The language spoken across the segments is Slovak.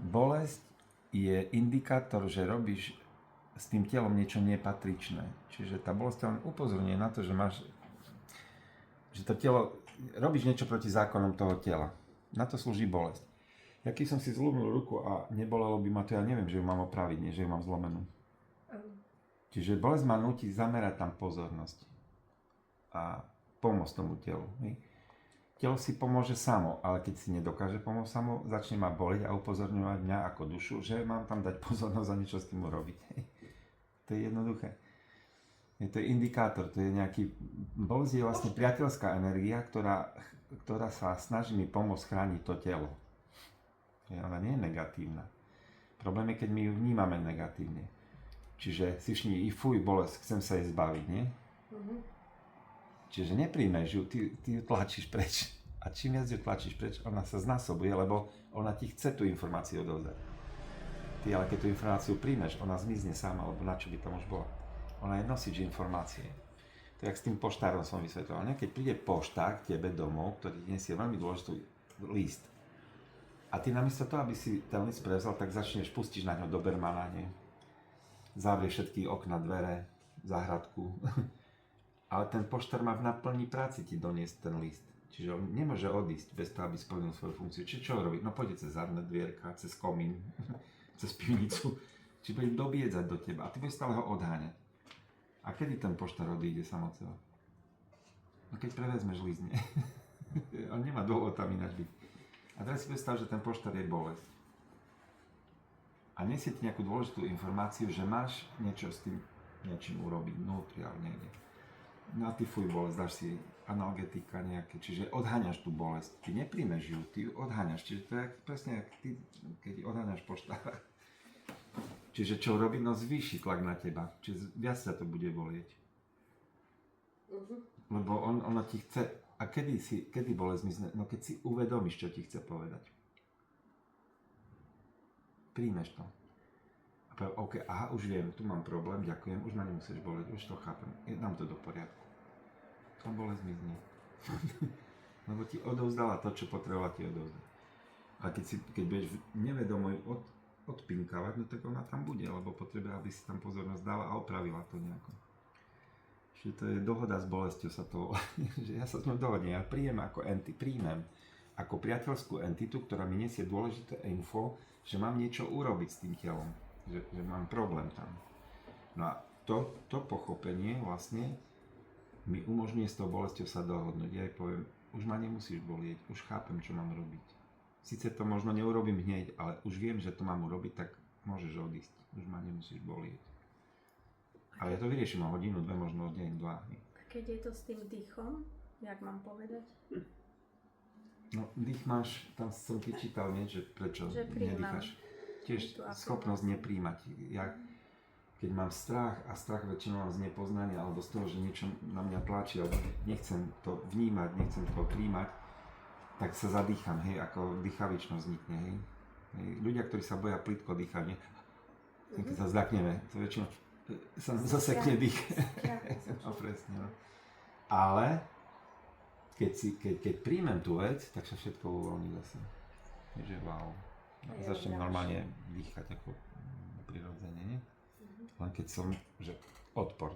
bolesť je indikátor, že robíš s tým telom niečo nepatričné. Čiže tá bolesť len upozorňuje na to, že to telo, robíš niečo proti zákonom toho tela. Na to slúži bolesť. Ja keď som si zlomil ruku a nebolelo by ma to, ja neviem, že ju mám opraviť, nie že ju mám zlomenú. Čiže bolesť ma núti zamerať tam pozornosť a pomôcť tomu telu. Telo si pomôže samo, ale keď si nedokáže pomôcť samo, začne ma boliť a upozorňovať mňa ako dušu, že mám tam dať pozornosť a niečo s tým urobiť. To je jednoduché. To je indikátor, to je nejaký... Bolesť je vlastne priateľská energia, ktorá sa snaží mi pomôcť chrániť to telo. Ona nie je negatívna. Problém je, keď my ju vnímame negatívne. Čiže si všimni, fuj, bolesť, chcem sa jej zbaviť, nie? Čiže nepríjmeš ju, ty ju tlačíš preč. A čím viac ju tlačíš preč, ona sa znásobuje, lebo ona ti chce tú informáciu odovzdať. Ty ale keď tú informáciu príjmeš, ona zmizne sama, lebo na čo by tam už bola. Ona je nosič informácie. To je jak s tým poštárom som vysvetľoval. Keď príde pošta k tebe domov, ktorý ti nesie veľmi dôležitý list, a ty namiesto toho, aby si ten list prevzal, tak začneš, pustíš na ňo Dobermana, nie? Zavrieš všetky okna, dvere, záhradku. Ale ten poštár má v naplní práci ti doniesť ten list. Čiže on nemôže odísť bez toho, aby splnil svoju funkciu. Čiže čo robí? No pôjde cez zadné dvierka, cez komín, cez pivnicu. Čiže bude dobiedzať do teba a ty budeš stále ho odháňať. A kedy ten poštár odíde sám od seba? No keď prevezmeš list, nie? On nemá dôvod tam ináč byť. A teraz si predstav, že ten poštár je bolesť. A nesie ti nejakú dôležitú informáciu, že máš niečo s tým niečím urobiť vnútri alebo niekde. No a ty fuj bolesť, dáš si analgetika nejaké, čiže odháňaš tú bolesť. Ty nepríjmeš ju, ty ju odháňaš. Čiže to je presne jak ty, keď odháňaš poštára. Čiže čo robí? No zvýši tlak na teba. Čiže viac sa to bude bolieť. Lebo ona ti chce... A kedy bolesť zmizne? No keď si uvedomíš, čo ti chce povedať. Príjmeš to. A poviem, OK, aha, už viem, tu mám problém, ďakujem, už ma nemusíš boleť, už to chápem, dám to do poriadku. To bolesť zmizne. Lebo ti odovzdala to, čo potrebovala ti odovzdať. A keď budeš nevedomo ju odpinkávať, no tak ona tam bude, lebo potrebuje, aby si tam pozornosť dala a opravila to nejako. Čiže to je dohoda s bolesťou sa to, že ja sa s ňou dohodnem, ja príjem ako príjmem ako priateľskú entitu, ktorá mi nesie dôležité info, že mám niečo urobiť s tým telom, že mám problém tam. No a to pochopenie vlastne mi umožňuje s tou bolesťou sa dohodnúť. Ja jej poviem, už ma nemusíš bolieť, už chápem, čo mám robiť. Sice to možno neurobím hneď, ale už viem, že to mám urobiť, tak môžeš odísť. Už ma nemusíš bolieť. Ale ja to vyrieším o hodinu, dve, možno deň, dva. A keď je to s tým dýchom, jak mám povedať? No, dých máš, tam som ti čítal, nie? Že prečo nedýchaš. Tiež schopnosť nepríjmať. Ja, keď mám strach, a strach väčšinou mám z nepoznania, alebo z toho, že niečo na mňa tlačí, alebo nechcem to vnímať, nechcem to príjmať, tak sa zadýcham, hej, ako dýchavičnosť vznikne, hej. Ľudia, ktorí sa boja plitko dýchať, keď sa zdakneme, to väčšinou sa zasekne dých. No presne, no. Ale keď príjmem tú vec, tak sa všetko uvoľní zase. Takže wow. No, začnem normálne dýchať ako prirodzene, nie? Len keď som, že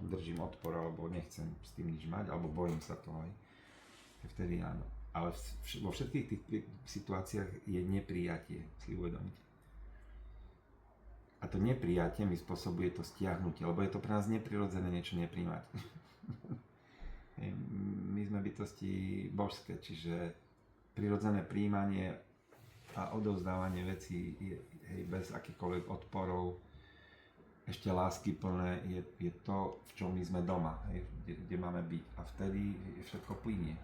držím odpor, alebo nechcem s tým nič mať, alebo bojím sa toho, aj vtedy áno. Ale vo všetkých tých situáciách je neprijatie, si uvedomiť. A to neprijatie mi spôsobuje to stiahnutie, lebo je to pre nás neprirodzené niečo nepríjmať. My sme bytosti božské, čiže prirodzené príjmanie a odovzdávanie vecí je bez akýchkoľvek odporov, ešte lásky plné, je to, v čom my sme doma, kde máme byť. A vtedy všetko plynie.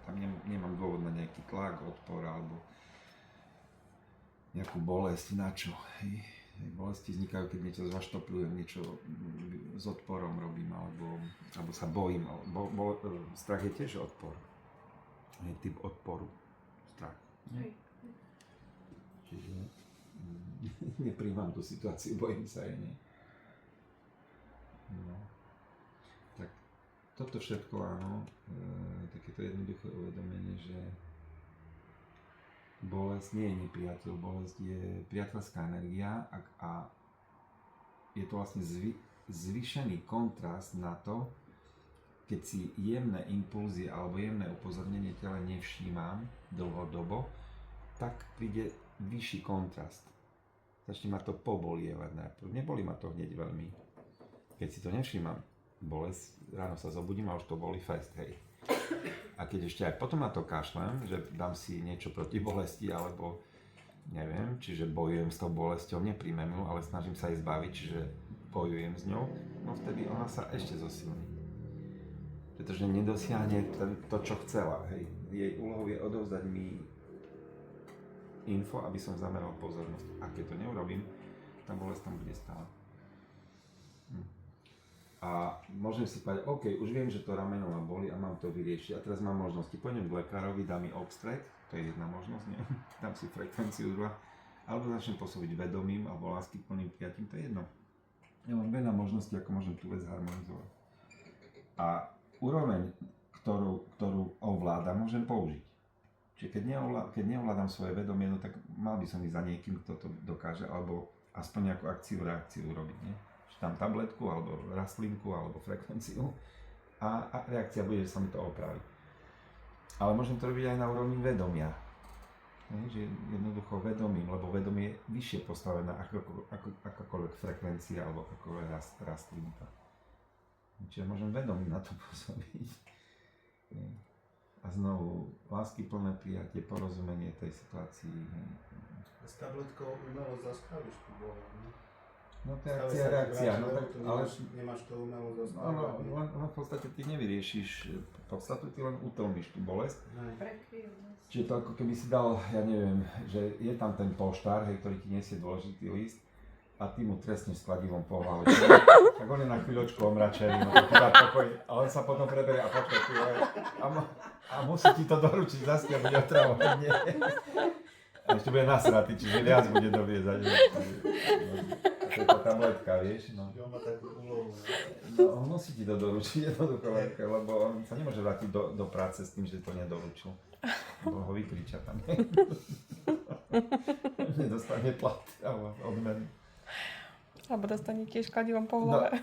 Tam nemám dôvod na nejaký tlak, odpor alebo nejakú bolesť, na čo. Bolesti vznikajú, keď niečo zvaštopľujem, niečo s odporom robím, alebo sa bojím. Strach je tiež odpor. Je typ odporu. Strach. Čiže nepríjmam tú situáciu, bojím sa jej, nie? No. Tak toto všetko áno, takéto jednoduché uvedomenie, že Bolesť nie je nepriateľ, bolesť je priateľská energia a je to vlastne zvýšený kontrast na to, keď si jemné impulzy alebo jemné upozornenie tele nevšímam dlhodobo, tak príde vyšší kontrast. Začne ma to pobolievať najprv. Neboli ma to hneď veľmi. Keď si to nevšímam, bolesť, ráno sa zobudím a už to boli fest, hej. A keď ešte aj potom na to kašlem, že dám si niečo proti bolesti, alebo neviem, čiže bojujem s tou bolesťou, nepríjmem ju, ale snažím sa jej zbaviť, čiže bojujem s ňou, no vtedy ona sa ešte zosilní. Pretože nedosiahne to, čo chcela, hej. Jej úlohou je odovzdať mi info, aby som zameral pozornosť. A keď to neurobím, tá bolesť tam bude stále. A môžem si povedať, OK, už viem, že to rameno ma boli a mám to vyriešiť. A teraz mám možnosti. Pôjdem k lekárovi, dá mi obstrek, to je jedna možnosť, nie? Dám si frekvenciu druhá. Alebo začnem pôsobiť vedomím alebo láskyplným prijatím, to je jedno. Ja mám veľa možností, ako môžem tú vec harmonizovať. A úroveň, ktorú ovládam, môžem použiť. Čiže keď neovládam svoje vedomie, no tak mal by som ísť za niekým, kto to dokáže, alebo aspoň nejakú reakciu urobiť, nie? Tam tabletku, alebo rastlinku, alebo frekvenciu a reakcia bude, že sa mi to opraví. Ale môžem to robiť aj na úrovni vedomia. Že jednoducho vedomím, lebo vedomie je vyššie postavené akákoľvek frekvencia alebo akákoľvek rastlinka. Čiže môžem vedomím na to pôsobiť. A znovu, láskyplné prijatie, porozumenie tej situácii. S tabletkou umelo zastavíš tú boleň. No to je reakcia, no tak, ale nemáš to umelo zastaviť. No v podstate ty nevyriešiš podstatu, ty len utlmíš tú bolesť. Čiže to ako keby si dal, ja neviem, že je tam ten poštár, hej, ktorý ti nesie dôležitý list a ty mu trestneš s kladivom po hlave. Tak on je na chvíľočku omračený, no to dá pokoj, ale on sa potom preberie a počkaj, a musí ti to doručiť zase a bude otravovať, nie? A ešte bude nasratý, čiže viac bude doviezať. To je tá tabletka, vieš, no. On má takú úlohu. No, on musí ti to doručiť jednoducho, lebo on sa nemôže vrátiť do práce s tým, že to nedoručil. Lebo ho vykriča tam. Nedostane plat alebo odmeny. Alebo dostane tiež kladivom po hlave.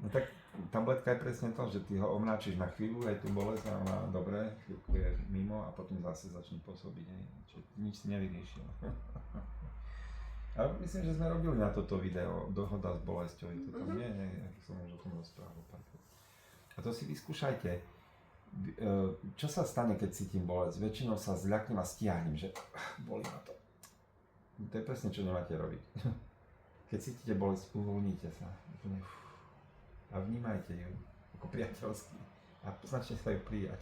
No tak tabletka je presne to, že ty ho omráčiš na chvíľu, aj tú bolesť a ona dobre, chvíľku je mimo a potom zase začne pôsobiť. Čiže nič si nevyriešil. Ale myslím, že sme robili na toto video dohoda s bolesťou. To tam nie, ako som už o tom rozprával. A to si vyskúšajte. Čo sa stane, keď cítim bolesť? Väčšinou sa zľaknem a stiahnem, že bolí ma to. To je presne, čo nemáte robiť. Keď cítite bolesť, uvoľnite sa. A vnímajte ju ako priateľský. A snažte sa ju prijať.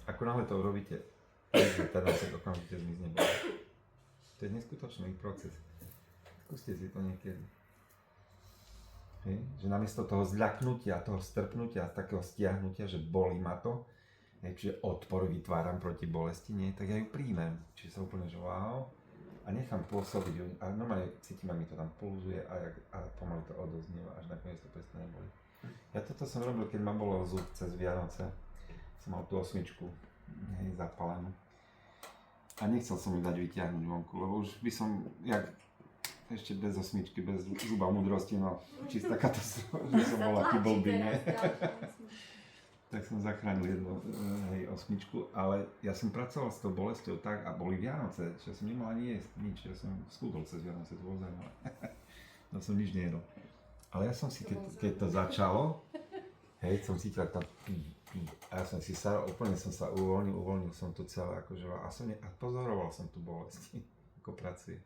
Ako náhle to urobíte, teda sa okamžite zmizne bolesť. To je neskutočný proces. Skúste si to niekedy. Hej? Že namiesto toho zľaknutia, toho strpnutia, takého stiahnutia, že bolí ma to, hej, čiže odpor vytváram proti bolesti, nie, tak ja ju príjmem. Čiže sa úplne, že wow, a nechám pôsobiť ju. A normálne cítim, ak mi to tam pulzuje a pomaly to odoznieva, až nakoniec to prestane boli. Ja toto som robil, keď ma bolo zub cez Vianoce. Som mal tú 8, hej, zapalenú. A nechcel som ju dať vyťahnuť vonku, lebo už by som, ešte bez 8, bez zuba múdrosti, no čistá katastrofa, že som bol aký blbý, nie? Tak som zachránil jednu, 8, ale ja som pracoval s tou bolesťou tak a boli Vianoce, že som nemal ani jesť nič, ja som schudol cez Vianoce, to bolo zaujímavé. No som nič nejedol. Ale ja som si, keď to začalo, hej, som cítil tam a ja som si úplne som sa uvoľnil som to celé, akože, a pozoroval som tú bolesť, ako pracuje.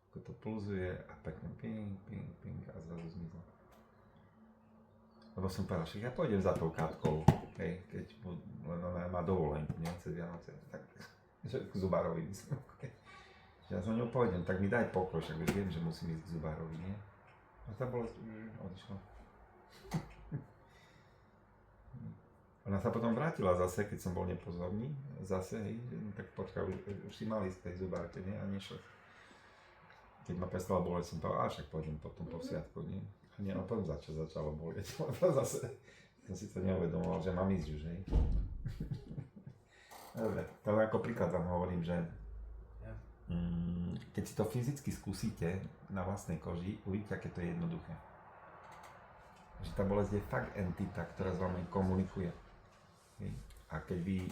Ako to pulzuje a pekne ping a zrazu zmizlo. Lebo som povedal, že ja pôjdem za tou Katkou, hej, keď ona má dovolenku, nie, cez Vianoce, tak k zubárovi myslím, že ja za ňou pôjdem, tak mi daj pokoj, však viem, že musím ísť k zubárovi, nie? A tá bolesť odišla. Ona sa potom vrátila zase, keď som bol nepozorný, zase, hej, tak počkaj, už si mal ísť k tej zubárke, nie, a nešlo. Keď ma prestala boleť, som povedal, však pôjdem potom po sviatku, nie? A nie, a potom začalo boleť, lebo zase som si to neuvedomoval, že mám ísť už, hej. Dobre, tak ako príklad vám hovorím, že keď si to fyzicky skúsite na vlastnej koži, uvidíte, aké to je jednoduché. Že tá bolesť je fakt entita, ktorá s vami komunikuje. Hej. A keď vy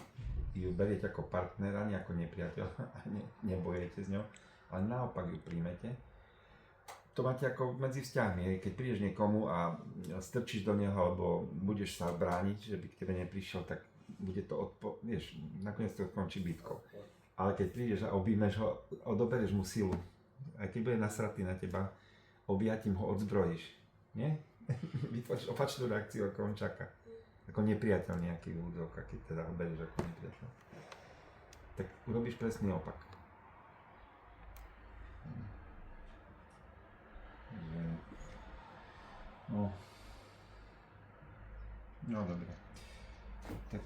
ju beriete ako partnera, nie ako nepriateľa a nebojujete s ňou, ale naopak ju príjmete, to máte ako medzi vzťahmi. Hej. Keď prídeš niekomu a strčíš do neho, alebo budeš sa brániť, že by k tebe neprišiel, tak bude to vieš, nakoniec to skončí bitkou. Ale keď prídeš a objímeš ho, odobereš mu silu. Aj keď bude nasratý na teba, objatím ho odzbrojíš. Nie? Vytvoríš opačnú reakciu, ako on čaká. Ako nepriateľ nejaký údrok, keď teda ho berieš ako nepriateľ. Tak urobíš presný opak. No dobre. Tak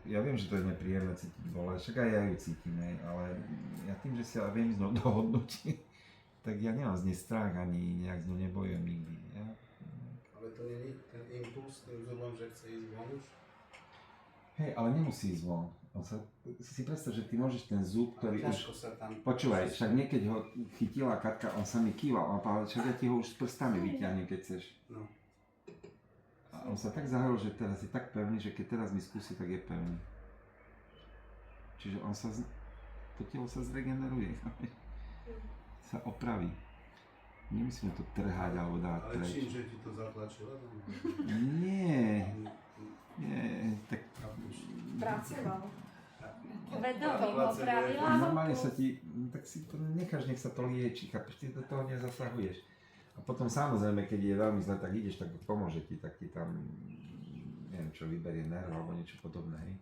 ja viem, že to je nepríjemné cítiť bolesť, však aj ja ju cítim, ale ja tým, že sa viem z ňou dohodnúť, tak ja nemám z nej strach ani nejak z ňou nebojujem nikdy. Ale to nie je ten impuls tým zubom, že chce ísť von už? Hej, ale nemusí ísť von. Si predstav, že ty môžeš ten zub, ktorý ťažko už... sa tam... Počúvaj, však niekedy ho chytila Katka, on sa mi kýval, on povedal, že ja ti ho už s prstami vyťahnem, keď chceš. No. A on sa tak zahojil, že teraz je tak pevný, že keď teraz mi skúsi, tak je pevný. Čiže on sa... To telo sa zregeneruje. Sa opraví. Nemusíme to trhať alebo dávať Ale preč. čím, že ti to zatlačilo? Nie. Nie, tak... Pracoval. No, Vedomo opravila. Normálne sa ti... Tak si to necháš, nech sa to lieči, chápeš? Ty do toho nezasahuješ. A potom samozrejme, keď je veľmi zle, tak ideš, tak pomôže ti, tak ti tam... Neviem čo, vyberie nerv alebo niečo podobné, hej.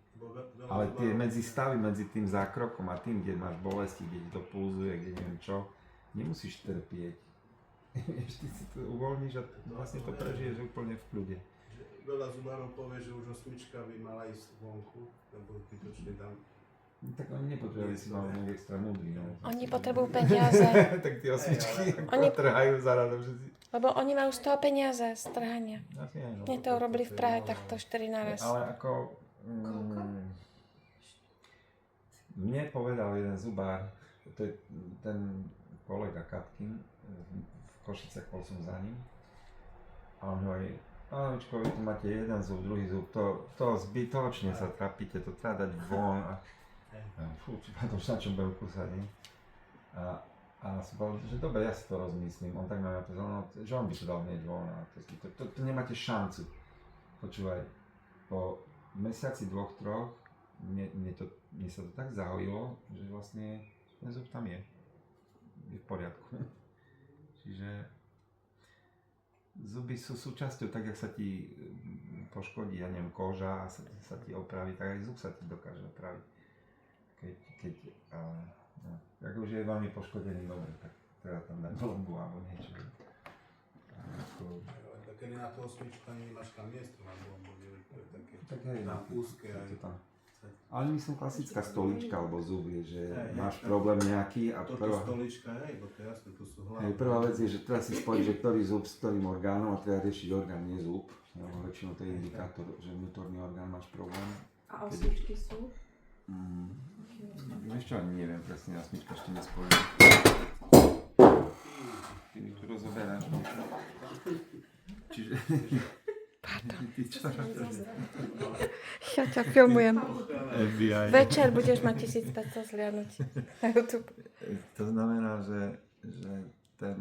Ale tie stavy medzi tým zákrokom a tým, kde máš bolesti, kde ti to pulzuje, kde neviem čo, nemusíš trpieť. Ty si to uvoľníš a vlastne to prežiješ úplne v kľude. Veľa zubárov povie, že už 8 by mala ísť vonku, lebo zbytočne tam... No, tak oni nepotrebujú si mal nejak extra múdry, no. Oni potrebujú peniaze, Tak tie osmičky Oni- trhajú za radom všetci. lebo oni majú z toho peniaze, z trhania. Asi aj, no. Nie to urobili v Prahe takto 4 naraz. Ale ako... Mne povedal jeden zubár, to je ten kolega Katkin, v Košicách, bol som za ním. A on hovorí, Aničko, vy tu máte jeden zub, druhý zub, to zbytočne sa trapíte, to treba dať von. A fú, to už na čom budem kúsať, nie? A som povedal, že dobre, ja si to rozmyslím. On tak na mňa povedal, no, že on by to dal hneď von. To nemáte šancu. Počúvaj, po mesiaci, 2-3, mne sa to tak zahojilo, že vlastne ten zub tam je. Je v poriadku. Čiže zuby sú súčasťou, tak jak sa ti poškodí, ja neviem, koža a sa ti opraví, tak aj zub sa ti dokáže opraviť. No, ak už je veľmi poškodený, dobre, tak treba tam dať lombu alebo niečo. Keď na to 8 ani nemáš tam miesto, alebo to je také Tak hej, tam úzke aj... Ale myslím klasická stolička alebo zub je, že Hej, máš tak. problém nejaký a Toto stolička, hej, bo to je jasné, to sú hlavné. prvá vec je, že teraz si spojíš, že ktorý zub s ktorým orgánom a treba riešiť orgán, nie zub. Lebo väčšinou to je indikátor, že vnútorný orgán máš problém. A osmičky sú? Vieš čo, ani neviem presne, ja smyčka ešte nespojím. Ty mi tu rozoberáš niečo. Čiže... Ty čo? Ja ťa filmujem. FBI. Večer budeš mať 1500 zliadnutí na YouTube. To znamená, že ten...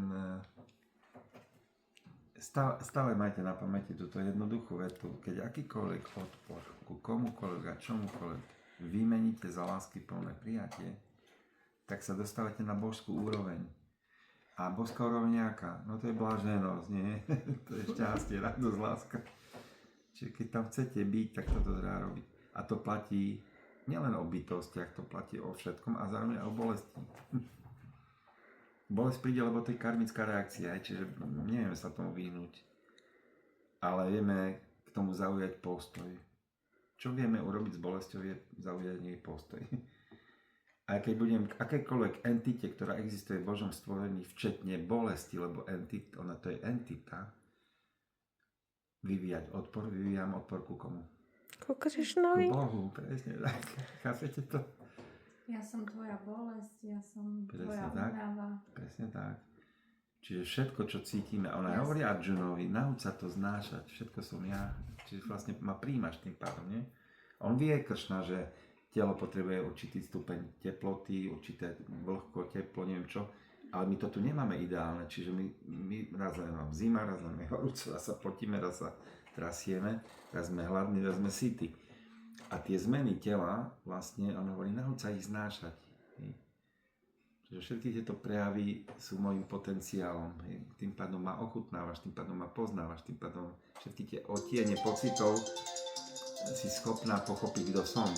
Stále majte na pamäti túto jednoduchú vetu. Keď akýkoľvek odpor ku komukoľvek a čomukoľvek vymeníte za láskyplné prijatie, tak sa dostávate na božskú úroveň. A božská úroveň nejaká? No to je bláženosť, nie? To je šťastie, radosť, láska. Čiže keď tam chcete byť, tak toto treba robiť. A to platí nielen o bytostiach, to platí o všetkom a zároveň aj o bolesti. Bolesť príde, lebo to je karmická reakcia, čiže nevieme sa tomu vyhnúť. Ale vieme k tomu zaujať postoj. Čo vieme urobiť s bolesťou, je zaujať nej postoj. A keď budem k akékoľvek entite, ktorá existuje v Božom stvorení, včetne bolesti, lebo ona to je entita, vyvíjať odpor, vyvíjam odpor ku komu? Ku Ku Krišnovi. Bohu, presne tak. Chápete to? Ja som tvoja bolesť, ja som Presne tvoja tak. únava. Presne tak. Čiže všetko, čo cítime, ona Jasne. hovorí Arjunovi, nauč sa to znášať, všetko som ja. Čiže vlastne ma príjmaš tým pádom, nie? On vie, Kršna, že telo potrebuje určitý stupeň teploty, určité vlhko, teplo, neviem čo, ale my to tu nemáme ideálne, čiže my raz len mám zima, raz len horúco, raz sa potíme, raz sa trasieme, raz sme hladní, raz sme sytí. A tie zmeny tela, vlastne, on hovorí, nauč sa ich znášať. Hej. Čiže všetky tieto prejavy sú môjim potenciálom. Hej. Tým pádom ma ochutnávaš, tým pádom ma poznávaš, tým pádom všetky tie odtiene pocitov si schopná pochopiť, kto som.